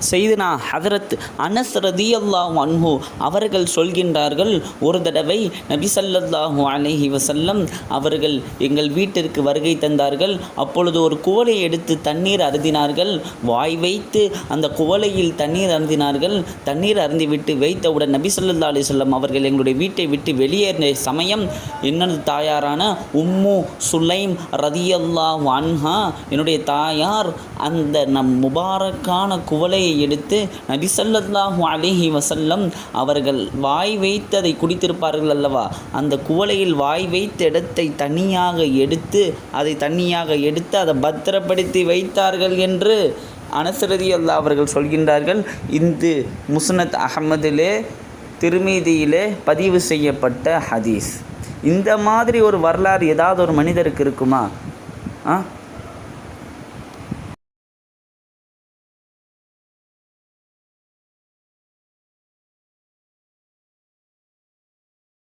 செய்துனா ஹதரத் அனஸ் ரதியல்லாஹு அன்ஹு அவர்கள் சொல்கின்றார்கள், ஒரு தடவை நபி ஸல்லல்லாஹு அலைஹி வஸல்லம் அவர்கள் எங்கள் வீட்டிற்கு வருகை தந்தார்கள். அப்பொழுது ஒரு குவளை எடுத்து தண்ணீர் அருந்தினார்கள். வாய் வைத்து அந்த குவளையில் தண்ணீர் அருந்தினார்கள். தண்ணீர் அருந்திவிட்டு வைத்தவுடன் நபி ஸல்லல்லாஹு அலைஹி வஸல்லம் அவர்கள் எங்களுடைய வீட்டை விட்டு வெளியேறின சமயம் என்னது தாயாரான உம்மு சுலைம் ரதியல்லாஹு அன்ஹா என்னுடைய தாயார் அந்த முபாரக்கான குவளையை எடுத்து நபி ஸல்லல்லாஹு அலைஹி வஸல்லம் அவர்கள் வாய் வைத்து அதை குடித்திருப்பார்கள் அல்லவா, அந்த குவளையில் வாய் வைத்த இடத்தை தனியாக எடுத்து அதை பத்திரப்படுத்தி வைத்தார்கள் என்று அனஸ் ரலியல்லாஹு அவர்கள் சொல்கின்றார்கள். இந்த முஸ்னத் அஹ்மதிலே திருமீதியிலே பதிவு செய்யப்பட்ட ஹதீஸ். இந்த மாதிரி ஒரு வரலாறு ஏதாவது ஒரு மனிதருக்கு இருக்குமா?